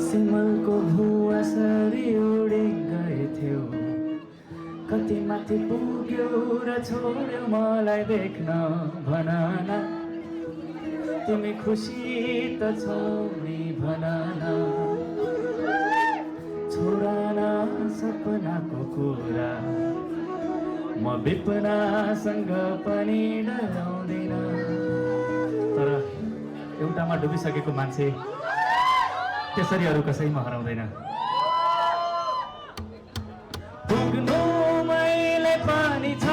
सिमलको भुवा सरी उडी गएथ्यौ, कति माथि पुग्यौ र छोड्यौ मलाई देख्न। भन न तिमी खुसी त छौ नि, भन न। छोड न सपनाको कुरा, म विपनासँग पनि डराउँदिन। तर एउटामा डुबिसकेको मान्छे त्यसरी अरू कसैमा हराउँदैन। पुग्नु मैले पनि छ,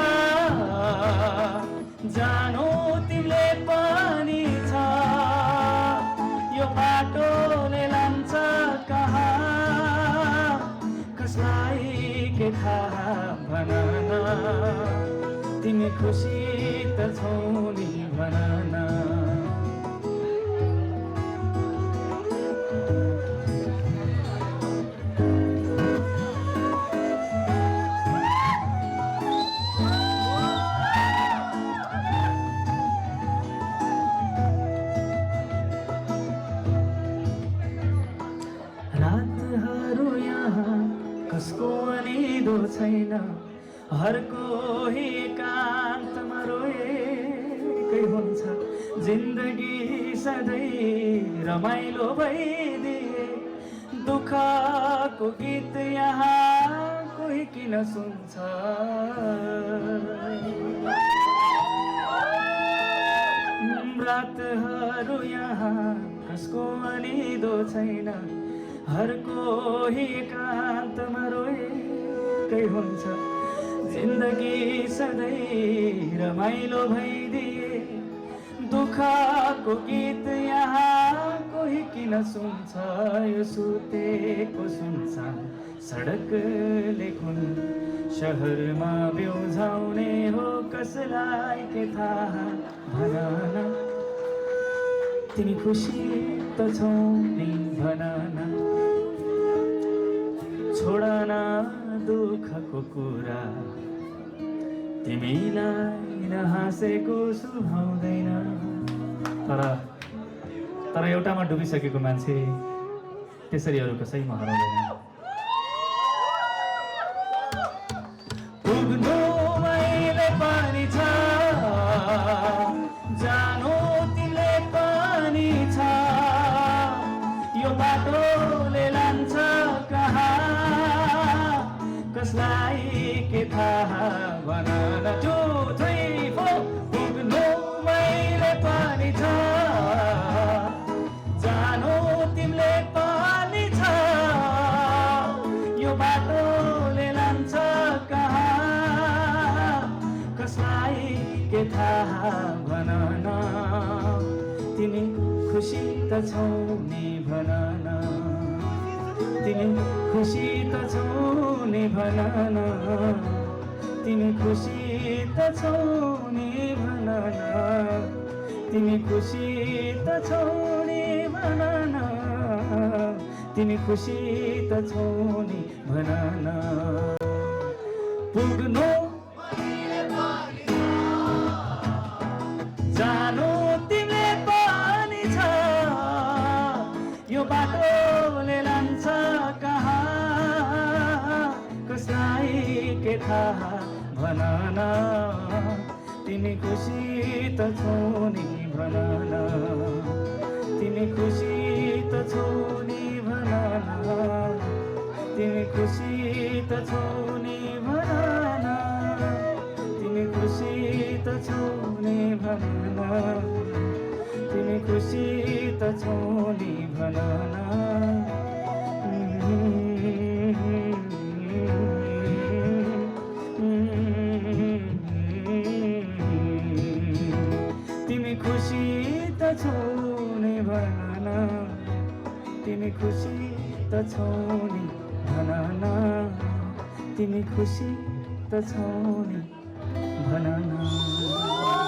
जानु तिमीले पनि छ, यो बाटोले लान्छ कहाँ, कसलाई के थाहा। भन न तिमी खुसी त छौ नि, भन न। रातहरू यहाँ कसको अनिदो छैन, हर कोही एकान्तमा रोएकै हुन्छ। जिन्दगी सधैँ रमाइलो भइदिए, दुःखको गीत यहाँ कोही किन सुन्छ। रातहरू यहाँ कसको अनिदो छैन, हर कोही एकान्तमा रोएकै हुन्छ। जिन्दगी सधैँ रमाइलो भइदिए, दुःखको गीत यहाँ कोही किन सुन्छ। यो सुतेको सुनसान सडकले कुन सहरमा ब्युझाउने हो, कसलाई के थाहा। भन न तिमी खुसी त छौ नि, भन न। छोड न दुःखको कुरा, तिमीलाई नहाँसेको सुहाउँदैन। तर एउटामा डुबिसकेको मान्छे त्यसरी अरू कसैमा हराउँदैन। पुग्नु मैले पनि छ, जानु तिमीले पनि छ, यो बाटोले लान्छ कहाँ, कसलाई के थाहा। भन न 2, 3, 4 पुग्नु मैले पनि छ, जानु तिमीले पनि छ, यो बाटोले लान्छ कहाँ, कसलाई के थाहा। भन न तिमी खुसी त छौ नि, भन न। तिमी खुसी त छौ नि, भन न। तिमी खुसी त छौ नि, भन न। तिमी खुसी त छौ नि, भन न। तिमी खुसी त छौ नि, भन न। पुग्नु जानु तिमीले पनि छ, यो बाटोले लान्छ कहाँ, कसलाई के थाहा। भन न तिमी खुसी त छौ नि, भन न। तिमी खुसी त छौ नि, भन न। तिमी खुसी त छौ नि, भन न। तिमी खुसी त छौ नि, भन न। तिमी खुसी त छौ नि, भन न। तिमी खुसी त छौ नि, भन न। तिमी खुसी त छौ नि, भन न। तिमी खुसी त छौ नि, भन न।